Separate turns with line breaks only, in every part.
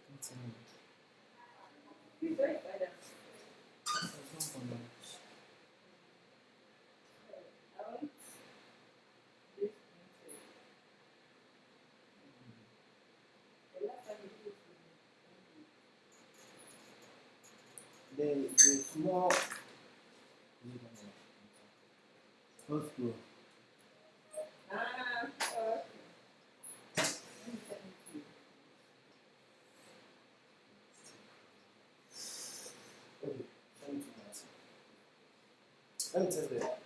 Continue. It's not for now. The small. Let's go. Okay. Let me test that.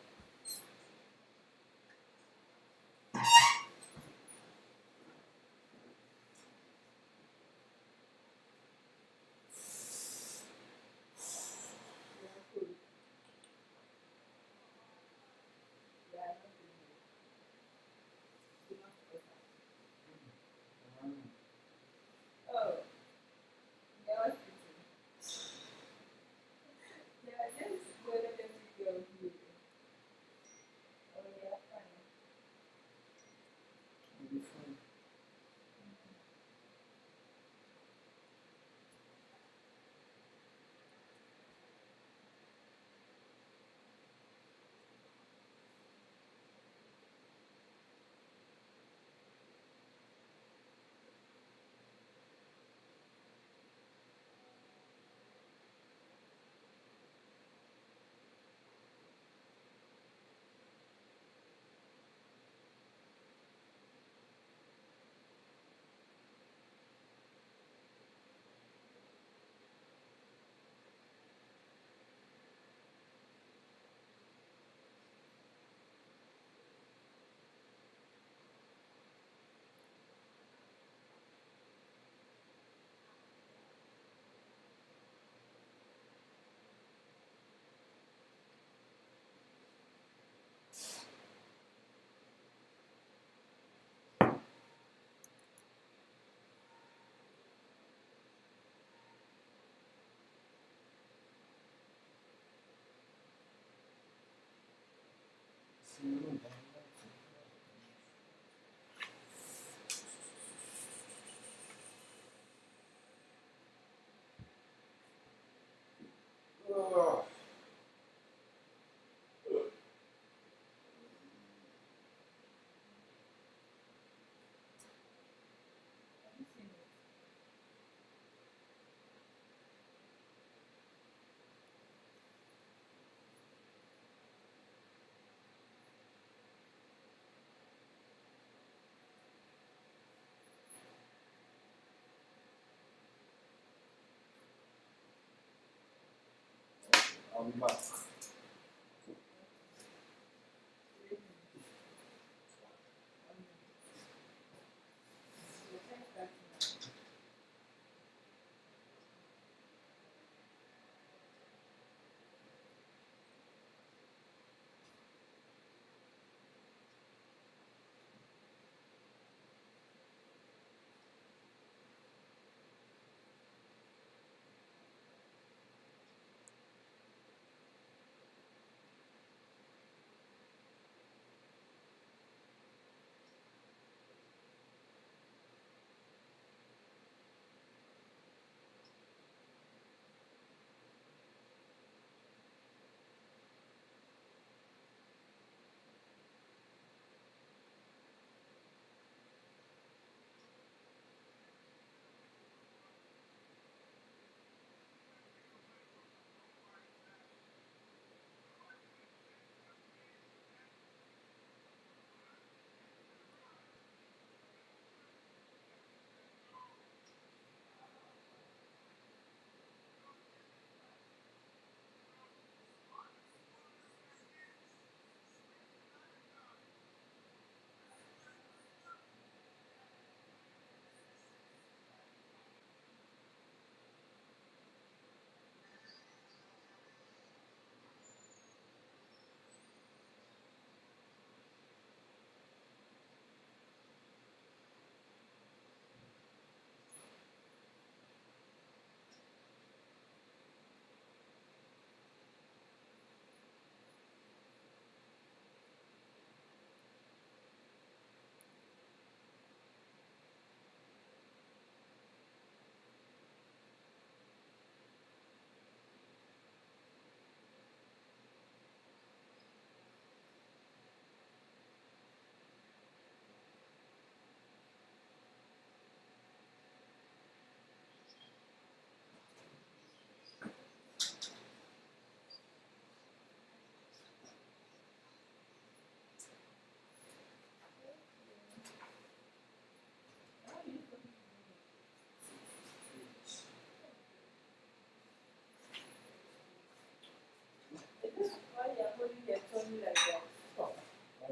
It'll be fine. Oh. I'll be back.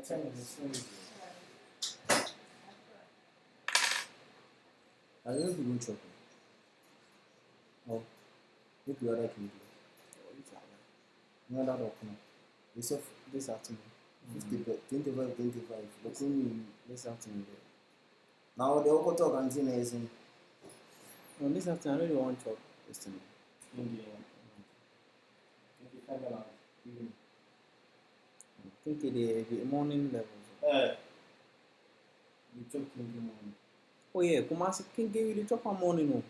I don't think you chocolate. Oh, if you are like me. No, that open. This afternoon. 25. But this afternoon. Now the Oko talk and dinner is in. No, this afternoon I really want talk this afternoon. I think the morning level. You talk in the morning. Oh yeah, Kumasi can give you the top of morning. No.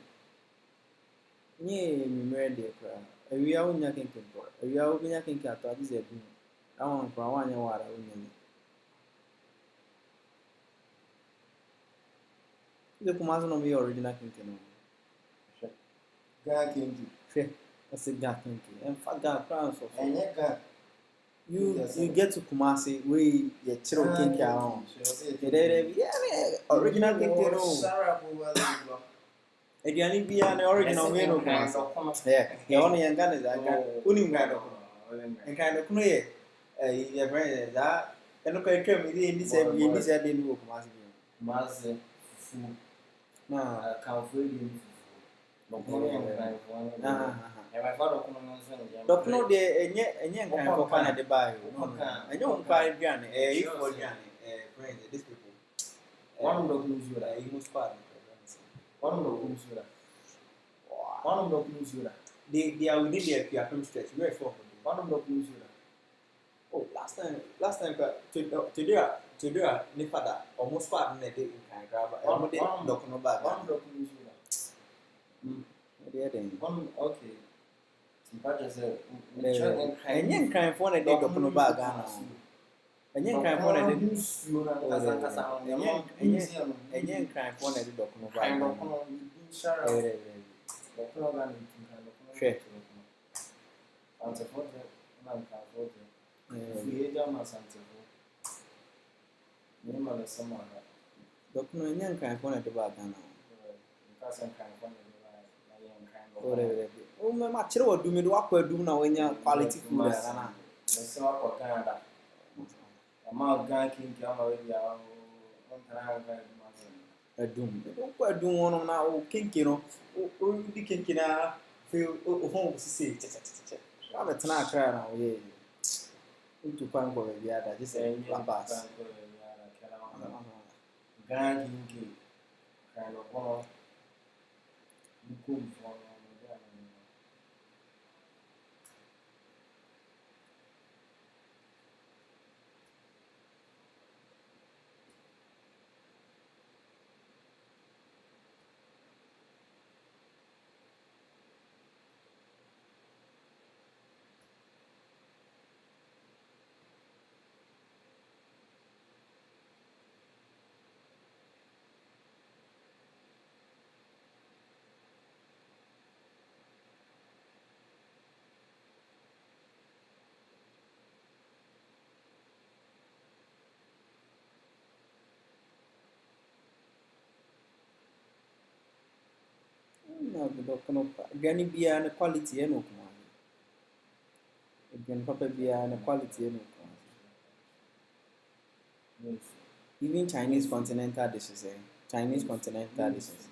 Yeah, me ready cry. We are on yakin kimpo. We are on yakin cat. I just said, I want for 1 year water. The Kumasi no be original kinkin. Gakinki. That's a gakinki. And for God, France of you get to Kumasi, we get children kinkin. Yeah, original kinkin. Ediani bi an original way no Kumasi. Yeah, only young gun is that unim gado. And kind of clear. Your friend that and look at him in this didn't work Kumasi. No, can't feel you. Don't know the young kind of fun at the bar. I don't find Granny, if for Granny, friends, these people. One of those you are, you must pardon. One of those you are. One of those you are. They are within their PRM stretch. Where for? One of those you are. Oh, last time, to do a Nifada, almost pardon a day in Canada. One day, look no bad. One of those you are. One, okay. And young crime for a day, no bag. And young crime for a day, and young crime for a day, oh, my match, what do me do? What do now when you're quality food? I'm out ganking, a doom. Don't do one now, kinky, no, oh, the kinky feel home to see. I'm a snack now, yeah. To find for the other, just a pass. Ganking, kind of one. Good for no, Granny be an quality and no Papa be an quality and even Chinese continental dishes, Chinese continental dishes.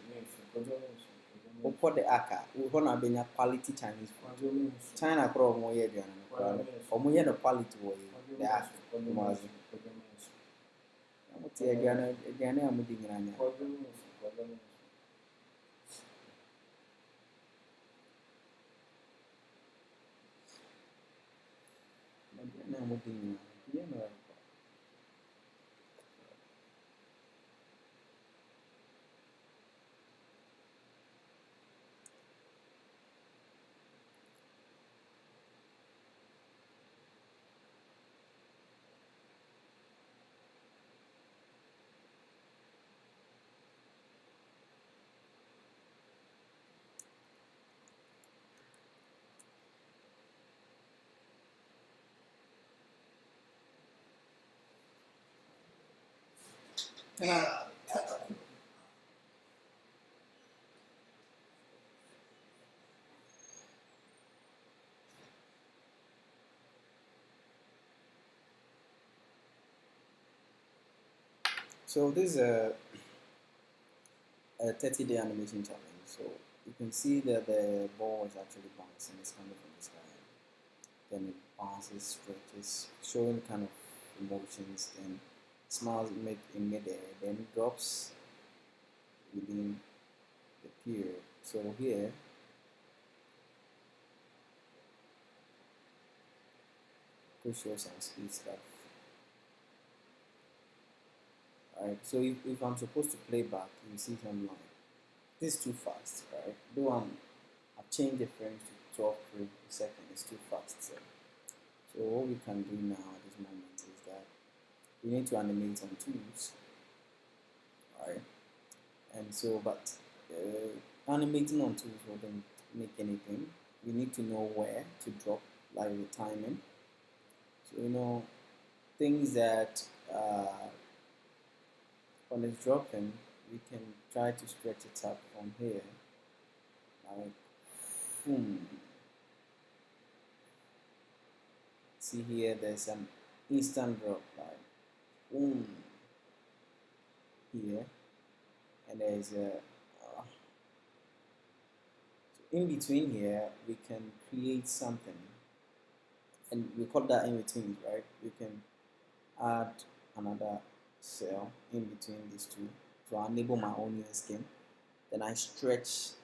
For the aka, we want to be a quality Chinese food. China grow more year or more year the quality way. The aka was. I'm again, I'm moving around. I'm moving around. So this is a 30-day animation challenge. So you can see that the ball is actually bouncing. It's coming from the sky. Then it bounces, stretches, showing kind of emotions. Then smiles make in midair. Then drops within the period. So here, could show some speed stuff. Alright, so if I'm supposed to play back, you see something like this is too fast, right? Though I've changed the frames to 12 frames per second, it's too fast. So what we can do now at this moment is that we need to animate on tools, right? And so, but animating on tools wouldn't make anything. We need to know where to drop, like the timing. So things that when it's dropping, we can try to stretch it up from here, like boom. See here, there's an instant drop, like boom here, and there's a so in between here we can create something, and we call that in between, right? We can add another cell in between these two to enable my onion skin. Then I stretch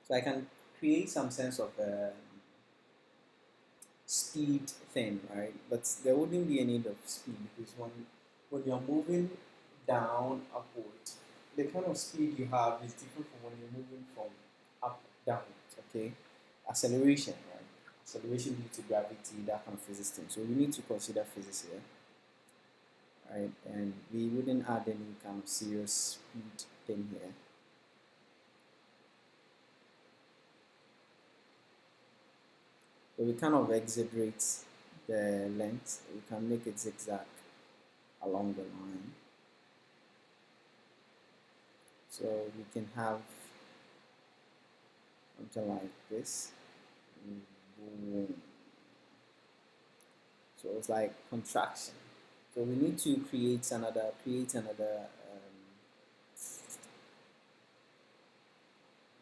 so I can create some sense of speed thing, right? But there wouldn't be a need of speed because when you're moving down upward, the kind of speed you have is different from when you're moving from up downwards. Okay, acceleration, right? Acceleration due to gravity, that kind of physics thing. So we need to consider physics here, right? And we wouldn't add any kind of serious speed thing here. So we kind of exaggerate the length. We can make it zigzag along the line. So we can have something like this. Boom. So it's like contraction. So we need to create another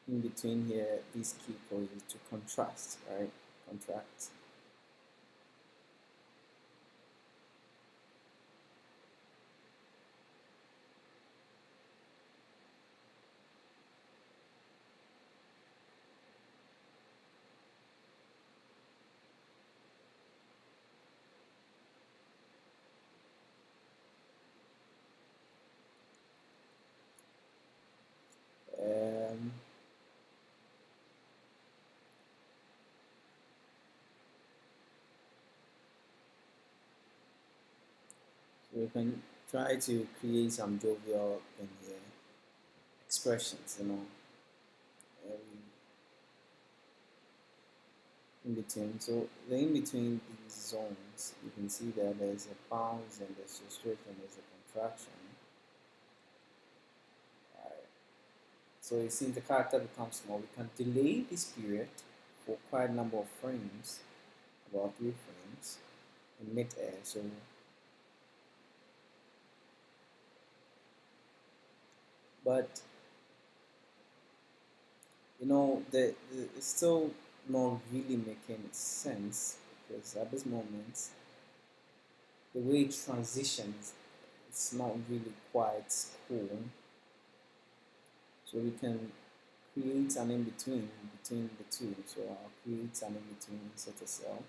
in between here, these key poses to contrast, right? Contract. So we can try to create some jovial in here, expressions, in between. So the in between these zones, you can see that there's a bounce and there's a stretch and there's a contraction. So since the character becomes small, we can delay this period for quite a number of frames, about 3 frames in mid-air. So but it's still not really making sense because at this moment the way it transitions, it's not really quite cool. So we can create an in-between between the two. So I'll create an in-between, insert a cell,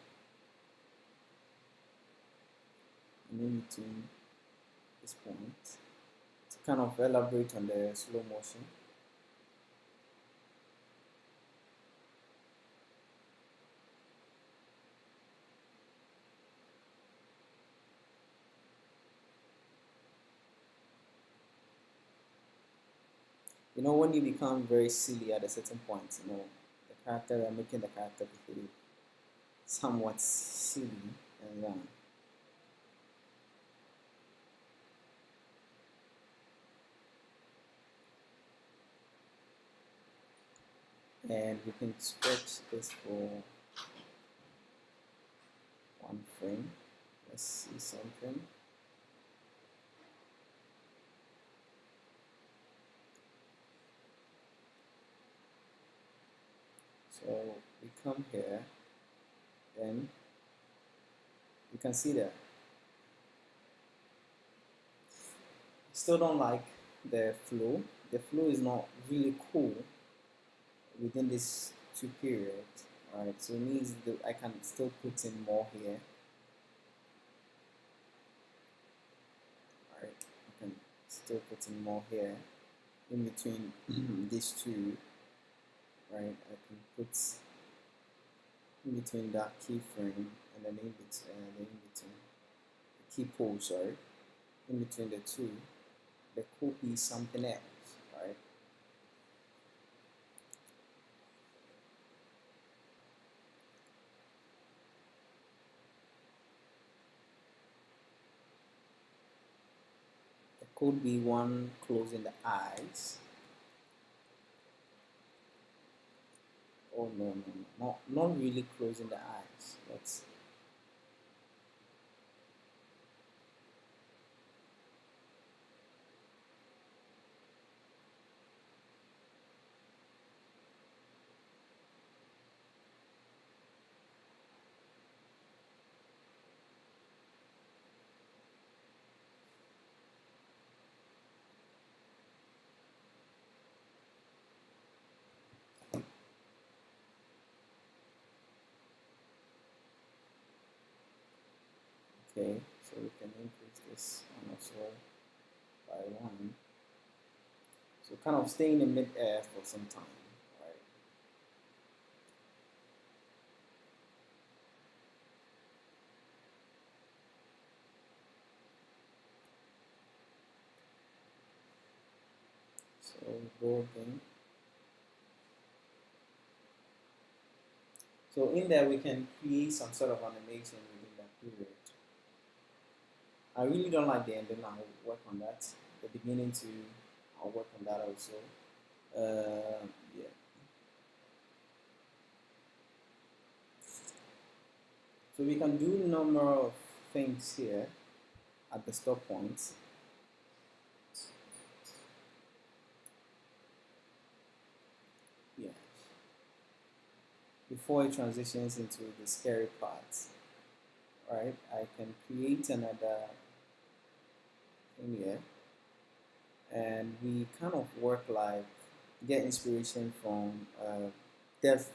and in between this point to kind of elaborate on the slow motion. When you become very silly at a certain point, the character, you're making the character behave somewhat silly, and and we can stretch this for 1 frame. Let's see something. So we come here, then you can see that still don't like the flow. The flow is not really cool within this 2 periods. Alright, so it means that I can still put in more here. Alright, I can still put in more here in between these two. Right, I can put in between that keyframe and then in between the key pole, sorry, in between the two, there could be something else, right? There could be one closing the eyes. Oh no, not really closing the eyes. Let's okay, so we can increase this one as well by 1. So kind of staying in mid-air for some time, right? So go again. So in there we can create some sort of animation within that period. I really don't like the ending. I'll work on that. The beginning too, I'll work on that also. Yeah. So we can do a number of things here at the stop points. Yes. Before it transitions into the scary parts, right? I can create another thing here, and we kind of work like get inspiration from Death,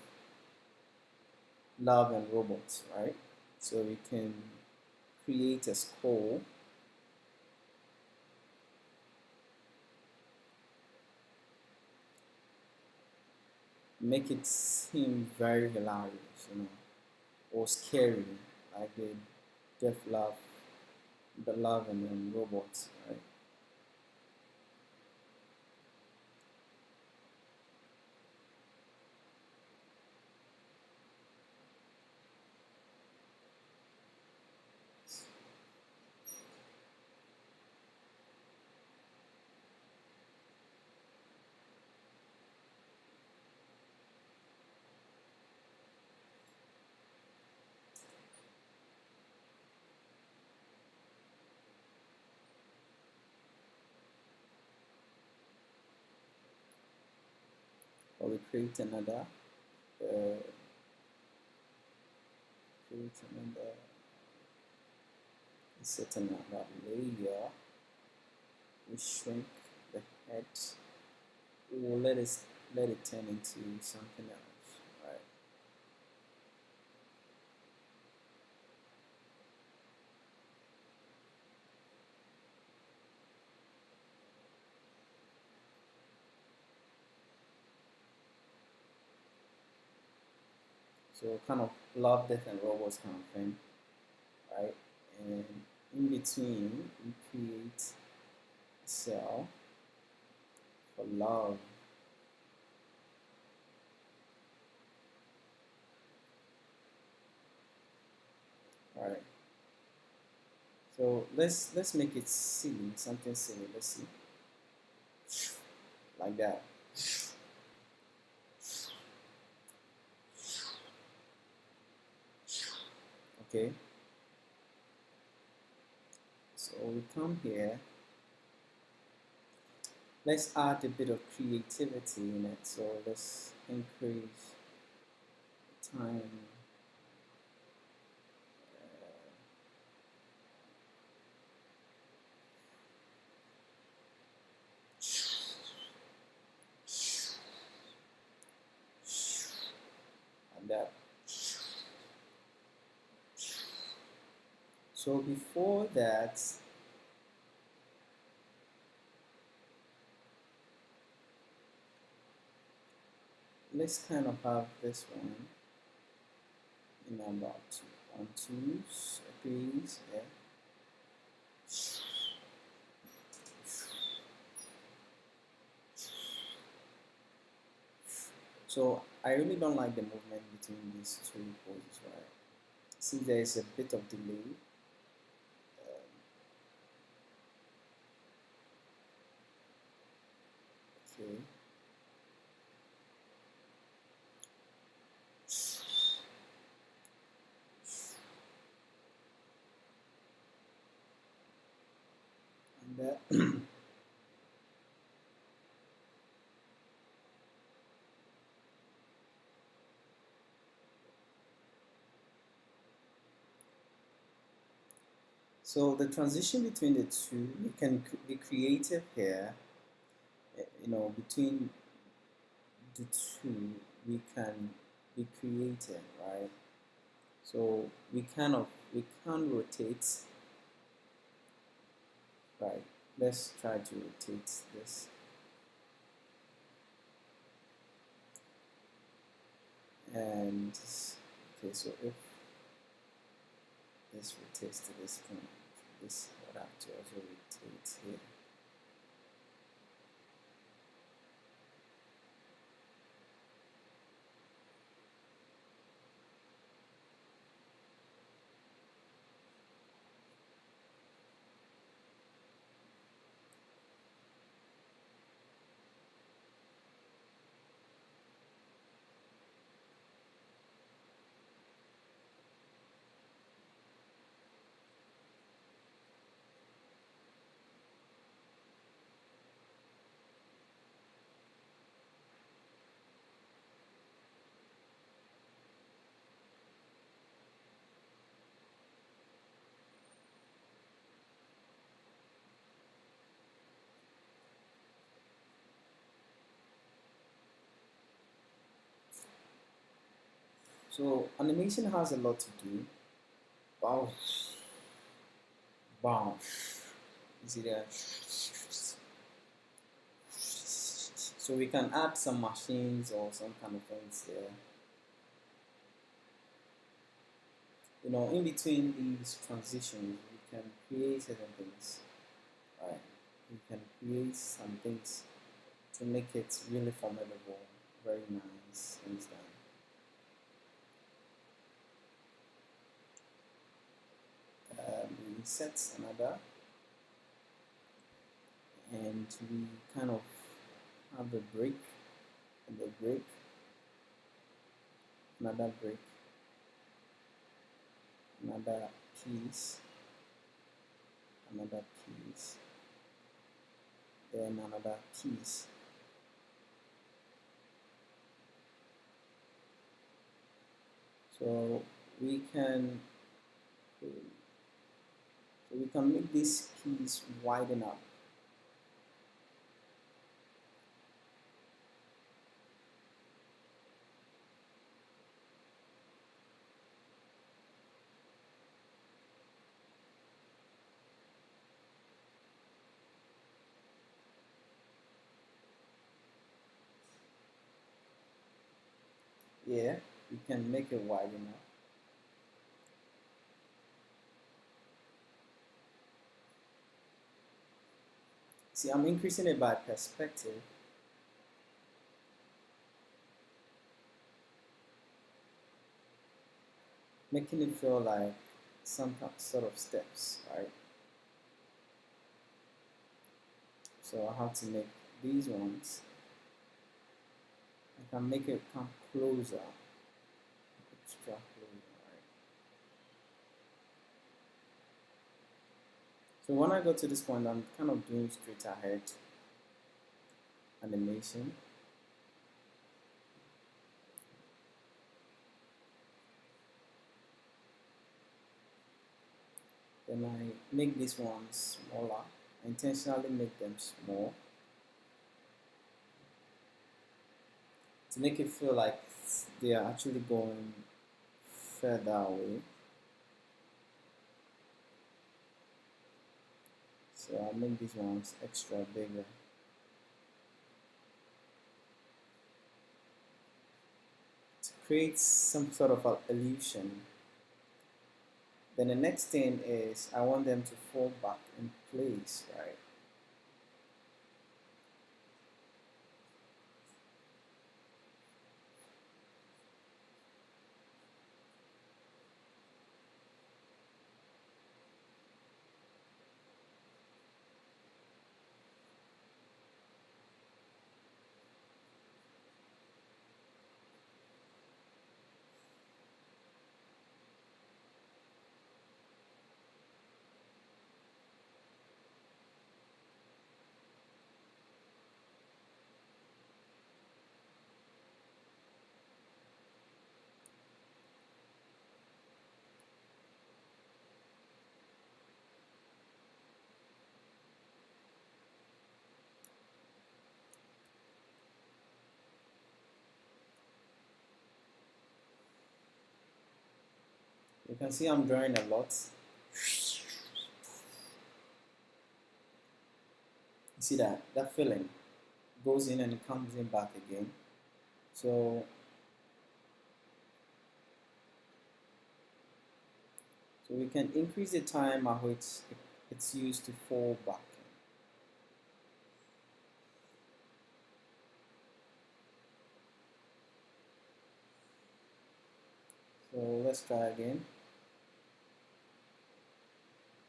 Love, and Robots, right? So we can create a skull. Make it seem very hilarious, or scary, like the Death, Love, the Love, and then Robots, right? Or we create another set another layer. We shrink the head. We will let it turn into something else, right? So kind of Love, Death, and Robots kind of thing, right? And in between, we create a cell for love. All right. So let's make it silly, something silly. Let's see, like that. Okay, so we come here. Let's add a bit of creativity in it. So let's increase time. And that. So before that, let's kind of have this one in about OpenToonz, please. Yeah. So I really don't like the movement between these two poses, right? See, there is a bit of delay. Okay. And so the transition between the two, you can be creative here. You know, between the two, we can be creative, right? So we can rotate, right? Let's try to rotate this. And okay, so if this rotates to this point, this would have to also rotate here. So animation has a lot to do. Wow. Wow. You see that? So we can add some machines or some kind of things here. You know, in between these transitions, we can create certain things. Right? We can create some things to make it really formidable, very nice, understand? We set another, and we kind of have a break, and a break, another break, another piece, another piece, then another piece. So we can make this piece widen up. Yeah, we can make it widen up. See, I'm increasing it by perspective. Making it feel like some sort of steps, right? So I have to make these ones. I can make it come closer, extra closer, right? So when I go to this point, I'm kind of doing straight ahead animation. Then I make these ones smaller. I intentionally make them small to make it feel like they are actually going further away. So I'll make these ones extra bigger. To create some sort of illusion. Then the next thing is I want them to fall back in place, right? You can see I'm drawing a lot. You see that feeling goes in and it comes in back again. So we can increase the time at which it's used to fall back. So let's try again.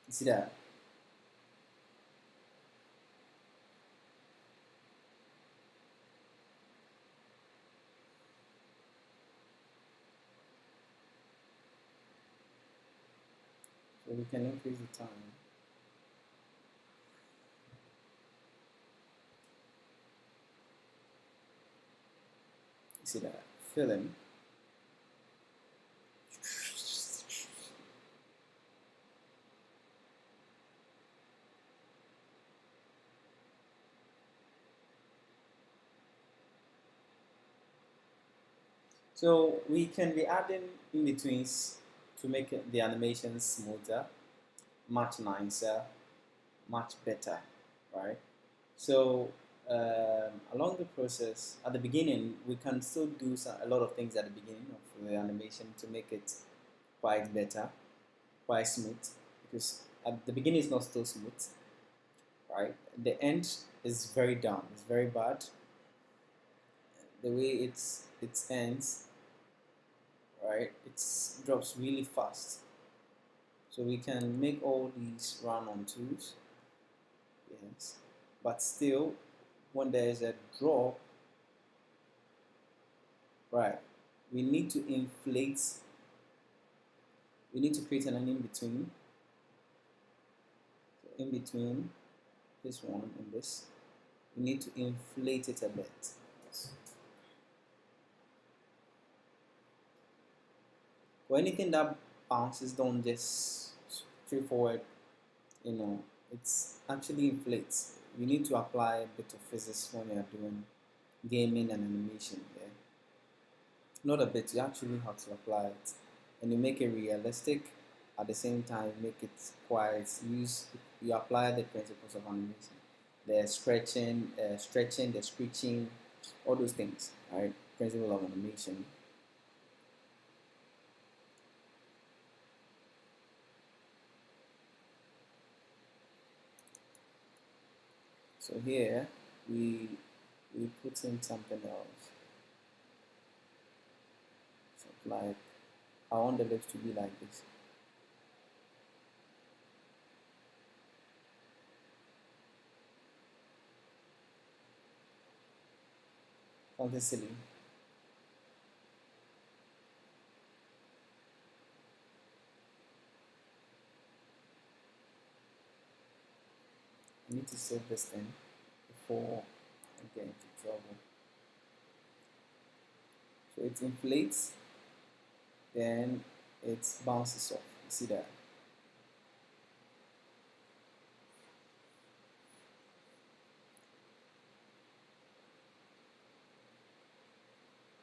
You see that? So we can increase the time. You see that? Filling. So we can be adding in betweens to make the animation smoother, much nicer, much better, right? So along the process, at the beginning, we can still do a lot of things at the beginning of the animation to make it quite better, quite smooth, because at the beginning it's not still smooth, right? The end is very down, it's very bad. The way it ends, right? It drops really fast. So we can make all these run on twos, yes. But still, when there is a drop, right, we need to inflate, we need to create an in-between. So in between this one and this, we need to inflate it a bit. Yes. For anything that bounces, don't just straightforward, it's actually inflates. You need to apply a bit of physics when you are doing gaming and animation. Yeah? Not a bit, you actually have to apply it. And you make it realistic, at the same time make it quiet. You apply the principles of animation. The stretching, the screeching, all those things, right? Principle of animation. So here we put in something else. So like I want the lips to be like this. Something silly. I need to save this thing before I get into trouble. So it inflates, then it bounces off. You see that?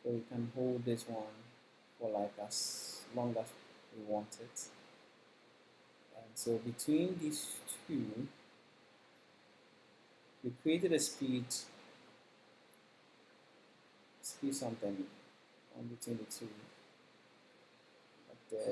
So we can hold this one for like as long as we want it. And so between these two, we created a speed something on between the two. But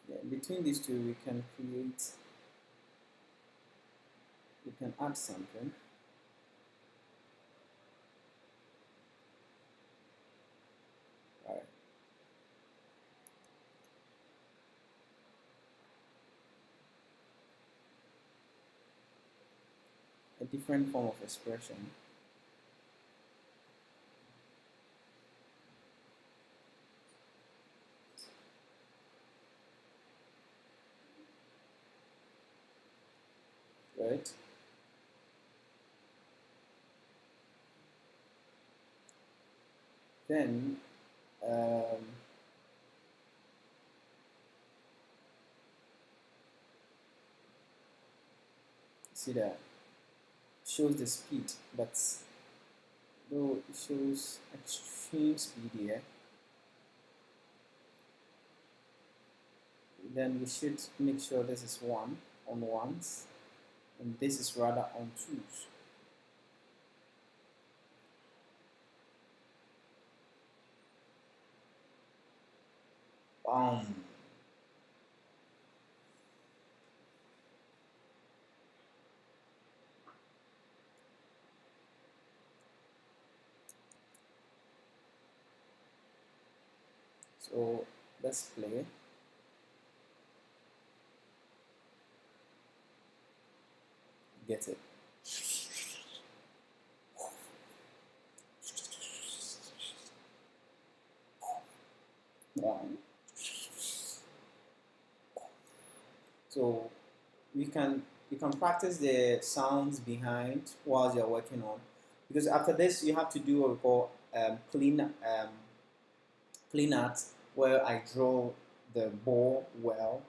yeah, between these two, we can add something. All right. A different form of expression. Right? Then see that shows the speed, but though it shows extreme speed here, then we should make sure this is 1 on ones and this is rather on 2s. So let's play. Get it. One. So you can practice the sounds behind while you're working on, because after this you have to do what we call clean art, where I draw the ball well,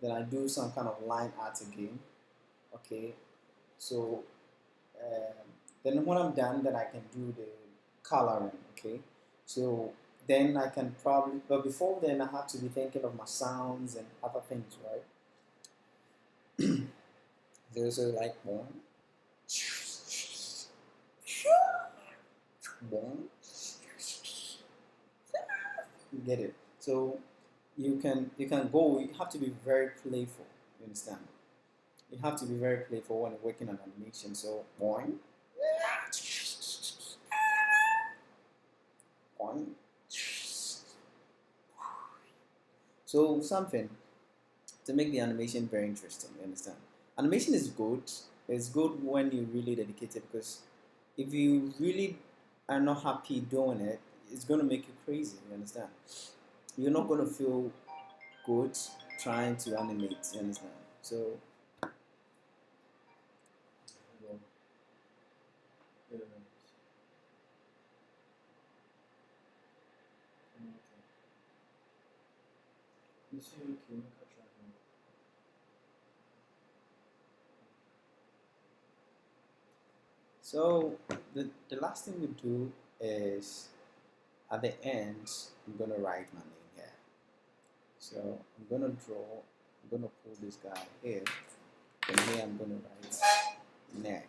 then I do some kind of line art again. Okay, so then when I'm done, then I can do the coloring. Okay, so then I can probably, but before then I have to be thinking of my sounds and other things, right? There's a like one, you get it. So you can go. You have to be very playful. You understand? You have to be very playful when you're working on animation. So boing, boing. So something to make the animation very interesting. You understand? Animation is good. It's good when you really dedicate it, because if you really are not happy doing it, it's going to make you crazy. You understand? You're not going to feel good trying to animate. You understand? So so the last thing we do is at the end I'm gonna write my name here. So I'm gonna pull this guy here, and here I'm gonna write net.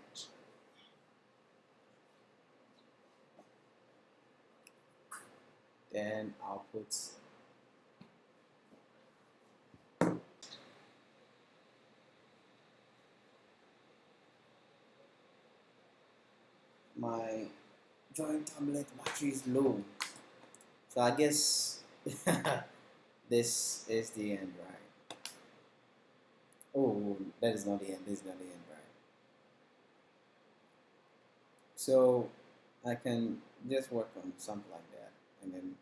Then I'll put my drawing tablet battery is low, so I guess this is the end, right? Oh, that is not the end. This is not the end, right? So I can just work on something like that, and then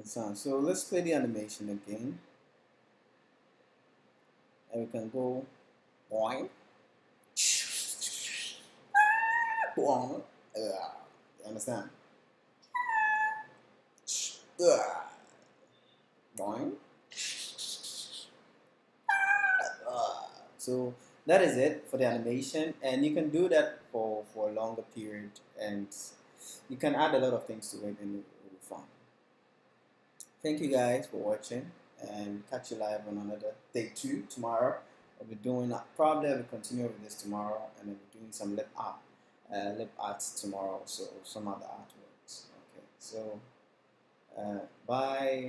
so let's play the animation again, and we can go boing, boing. You understand? Boing. So that is it for the animation, and you can do that for a longer period, and you can add a lot of things to it, and it will be fun. Thank you guys for watching, and catch you live on another day 2 tomorrow. I'll be doing probably I will continue with this tomorrow, and I'll be doing some lip arts tomorrow, so some other artworks. Okay, so bye.